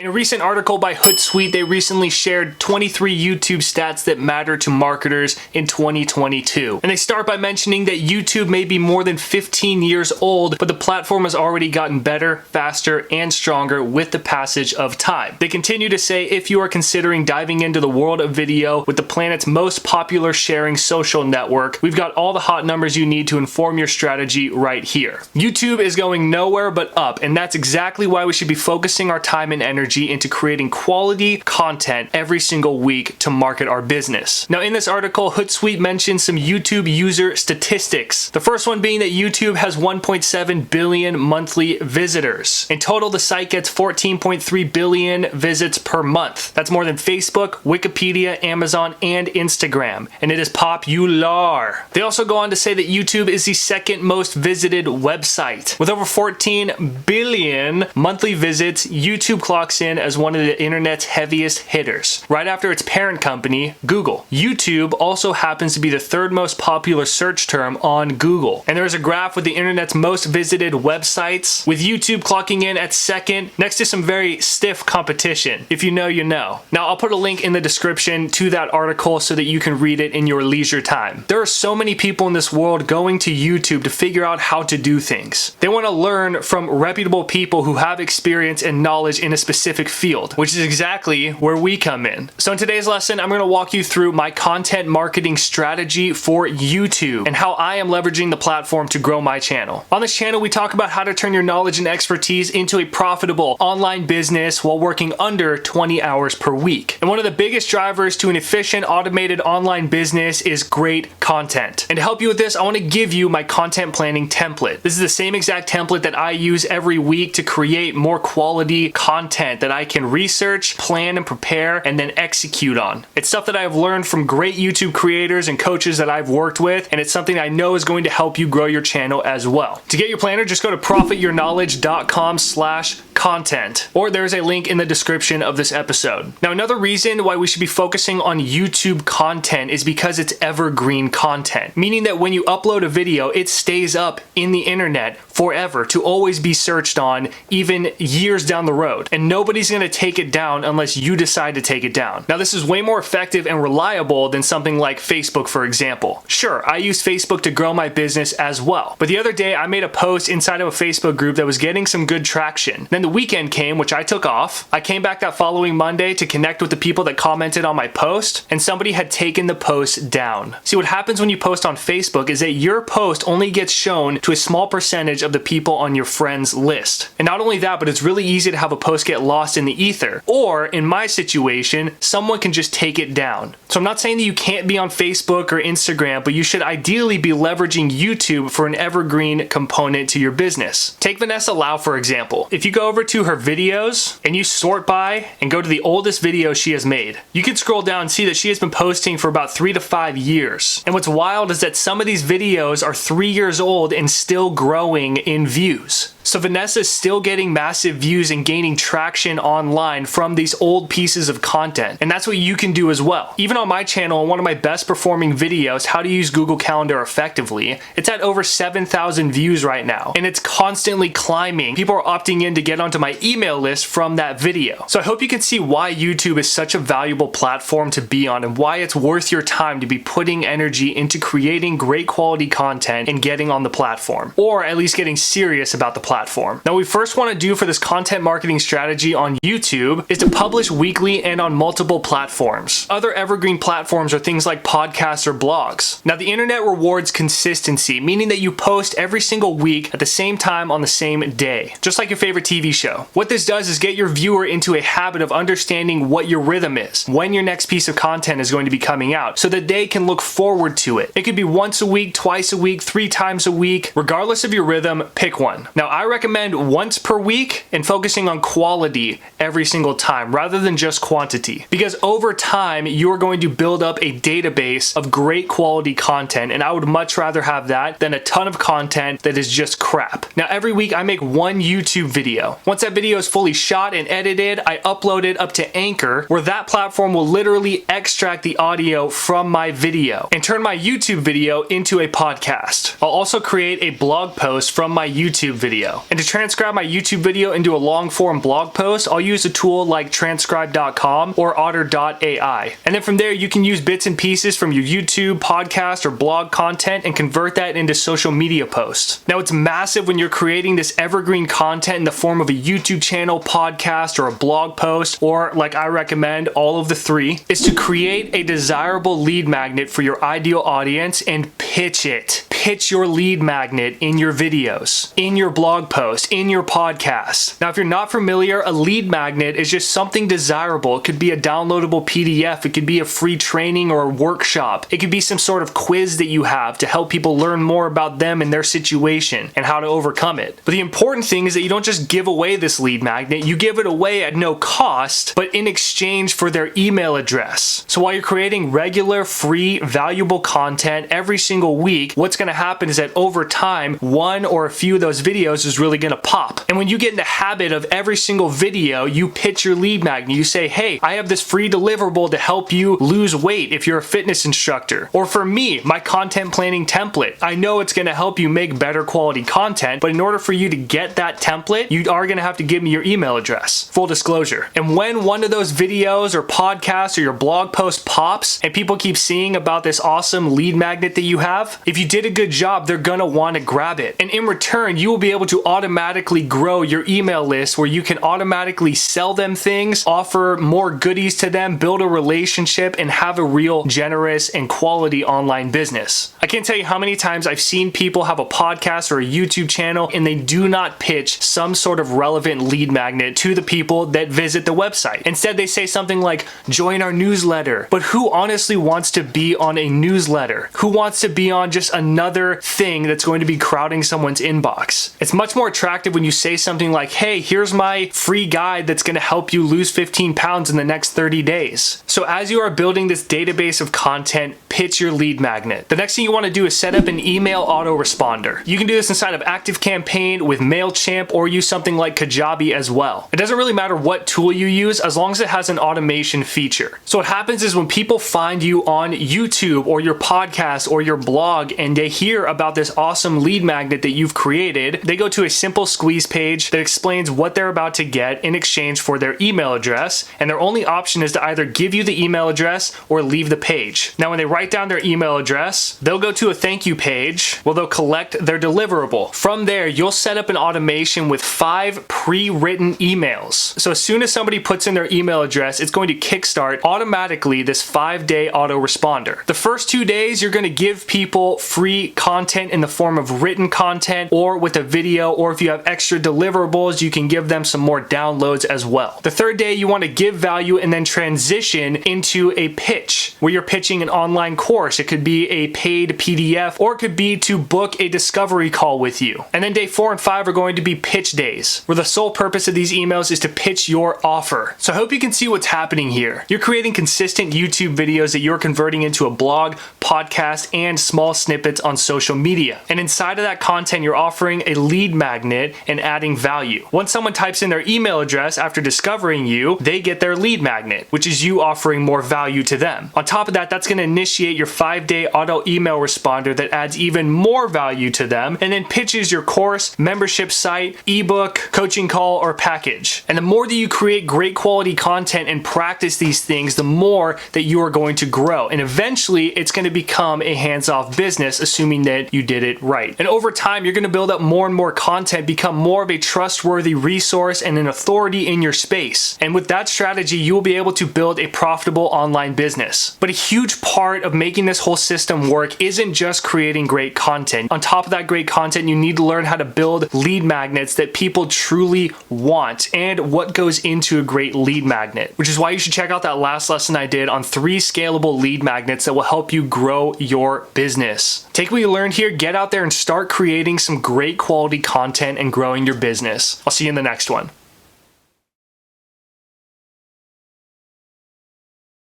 In a recent article by HootSuite, they recently shared 23 YouTube stats that matter to marketers in 2022. And they start by mentioning that YouTube may be more than 15 years old, but the platform has already gotten better, faster, and stronger with the passage of time. They continue to say if you are considering diving into the world of video with the planet's most popular sharing social network, we've got all the hot numbers you need to inform your strategy right here. YouTube is going nowhere but up, and that's exactly why we should be focusing our time and energy into creating quality content every single week to market our business. Now, in this article, HootSuite mentions some YouTube user statistics. The first one being that YouTube has 1.7 billion monthly visitors. In total, the site gets 14.3 billion visits per month. That's more than Facebook, Wikipedia, Amazon, and Instagram, and it is popular. They also go on to say that YouTube is the second most visited website. With over 14 billion monthly visits, YouTube clocks in as one of the internet's heaviest hitters, right after its parent company, Google. YouTube also happens to be the third most popular search term on Google. And there is a graph with the internet's most visited websites, with YouTube clocking in at second, next to some very stiff competition. If you know, you know. Now, I'll put a link in the description to that article so that you can read it in your leisure time. There are so many people in this world going to YouTube to figure out how to do things. They want to learn from reputable people who have experience and knowledge in a specific field, which is exactly where we come in. So in today's lesson, I'm going to walk you through my content marketing strategy for YouTube and how I am leveraging the platform to grow my channel. On this channel, we talk about how to turn your knowledge and expertise into a profitable online business while working under 20 hours per week. And one of the biggest drivers to an efficient, automated online business is great content. And to help you with this, I want to give you my content planning template. This is the same exact template that I use every week to create more quality content that I can research, plan, and prepare, and then execute on. It's stuff that I've learned from great YouTube creators and coaches that I've worked with, and it's something I know is going to help you grow your channel as well. To get your planner, just go to profityourknowledge.com/content, or there's a link in the description of this episode. Now, another reason why we should be focusing on YouTube content is because it's evergreen content, meaning that when you upload a video, it stays up in the internet forever to always be searched on, even years down the road. And nobody's going to take it down unless you decide to take it down. Now, this is way more effective and reliable than something like Facebook, for example. Sure, I use Facebook to grow my business as well. But the other day, I made a post inside of a Facebook group that was getting some good traction. Then the weekend came, which I took off. I came back that following Monday to connect with the people that commented on my post, and somebody had taken the post down. See, what happens when you post on Facebook is that your post only gets shown to a small percentage of the people on your friends list. And not only that, but it's really easy to have a post get lost in the ether. Or in my situation, someone can just take it down. So I'm not saying that you can't be on Facebook or Instagram, but you should ideally be leveraging YouTube for an evergreen component to your business. Take Vanessa Lau, for example. If you go over to her videos and you sort by and go to the oldest video she has made, you can scroll down and see that she has been posting for about 3 to 5 years. And what's wild is that some of these videos are 3 years old and still growing in views. So Vanessa is still getting massive views and gaining traction online from these old pieces of content. And that's what you can do as well. Even on my channel, one of my best performing videos, how to use Google Calendar effectively, it's at over 7,000 views right now. And it's constantly climbing. People are opting in to get onto my email list from that video. So I hope you can see why YouTube is such a valuable platform to be on and why it's worth your time to be putting energy into creating great quality content and getting on the platform, or at least getting serious about the platform. Now, what we first want to do for this content marketing strategy on YouTube is to publish weekly and on multiple platforms. Other evergreen platforms are things like podcasts or blogs. Now, the internet rewards consistency, meaning that you post every single week at the same time on the same day, just like your favorite TV show. What this does is get your viewer into a habit of understanding what your rhythm is, when your next piece of content is going to be coming out, so that they can look forward to it. It could be once a week, twice a week, 3 times a week. Regardless of your rhythm, pick one. Now, I recommend once per week and focusing on quality every single time rather than just quantity, because over time you're going to build up a database of great quality content, and I would much rather have that than a ton of content that is just crap. Now, every week I make one YouTube video. Once that video is fully shot and edited, I upload it up to Anchor, where that platform will literally extract the audio from my video and turn my YouTube video into a podcast. I'll also create a blog post from my YouTube video. video. And to transcribe my YouTube video into a long form blog post, I'll use a tool like transcribe.com or otter.ai. And then from there, you can use bits and pieces from your YouTube, podcast, or blog content and convert that into social media posts. Now, it's massive when you're creating this evergreen content in the form of a YouTube channel, podcast, or a blog post, or like I recommend, all of the three, is to create a desirable lead magnet for your ideal audience and pitch it. Pitch your lead magnet in your videos, in your blog posts, in your podcast. Now, if you're not familiar, a lead magnet is just something desirable. It could be a downloadable PDF. It could be a free training or a workshop. It could be some sort of quiz that you have to help people learn more about them and their situation and how to overcome it. But the important thing is that you don't just give away this lead magnet. You give it away at no cost, but in exchange for their email address. So while you're creating regular, free, valuable content every single week, what's going to happen is that over time, one or a few of those videos is really going to pop. And when you get in the habit of every single video, you pitch your lead magnet. You say, hey, I have this free deliverable to help you lose weight if you're a fitness instructor. Or for me, my content planning template. I know it's going to help you make better quality content, but in order for you to get that template, you are going to have to give me your email address. Full disclosure. And when one of those videos or podcasts or your blog post pops and people keep seeing about this awesome lead magnet that you have, if you did a good job, they're going to want to grab it. And in return, you will be able to automatically grow your email list where you can automatically sell them things, offer more goodies to them, build a relationship, and have a real generous and quality online business. I can't tell you how many times I've seen people have a podcast or a YouTube channel and they do not pitch some sort of relevant lead magnet to the people that visit the website. Instead, they say something like, join our newsletter. But who honestly wants to be on a newsletter? Who wants to be on just another thing that's going to be crowding someone's inbox? It's much more attractive when you say something like, hey, here's my free guide that's going to help you lose 15 pounds in the next 30 days. So as you are building this database of content, pitch your lead magnet. The next thing you want to do is set up an email autoresponder. You can do this inside of ActiveCampaign with MailChimp or use something like Kajabi as well. It doesn't really matter what tool you use as long as it has an automation feature. So what happens is when people find you on YouTube or your podcast or your blog and they hear about this awesome lead magnet that you've created, they go to a simple squeeze page that explains what they're about to get in exchange for their email address, and their only option is to either give you the email address or leave the page. Now when they write down their email address, they'll go to a thank you page where they'll collect their deliverable. From there, you'll set up an automation with 5 pre-written emails. So as soon as somebody puts in their email address, it's going to kickstart automatically this 5-day autoresponder. The first 2 days, you're going to give people free content in the form of written content or with a video, or if you have extra deliverables, you can give them some more downloads as well. The third day, you want to give value and then transition into a pitch where you're pitching an online course. It could be a paid PDF or it could be to book a discovery call with you. And then day 4 and 5 are going to be pitch days, where the sole purpose of these emails is to pitch your offer. So I hope you can see what's happening here. You're creating consistent YouTube videos that you're converting into a blog, podcast, and small snippets on social media. And inside of that content, you're offering a lead magnet and adding value. Once someone types in their email address after discovering you, they get their lead magnet, which is you offering more value to them. On top of that, that's going to initiate your 5-day auto email responder that adds even more value to them and then pitches your course, membership site, ebook, coaching call, or package. And the more that you create great quality content and practice these things, the more that you are going to grow. And eventually, it's going to become a hands-off business, assuming that you did it right. And over time, you're going to build up more and more content, become more of a trustworthy resource and an authority in your space. And with that strategy, you will be able to build a profitable online business. But a huge part of making this whole system work isn't just creating great content. On top of that great content, you need to learn how to build lead magnets that people truly want and what goes into a great lead magnet, which is why you should check out that last lesson I did on 3 scalable lead magnets that will help you grow your business. Take what you learned here, get out there and start creating some great quality content and growing your business. I'll see you in the next one.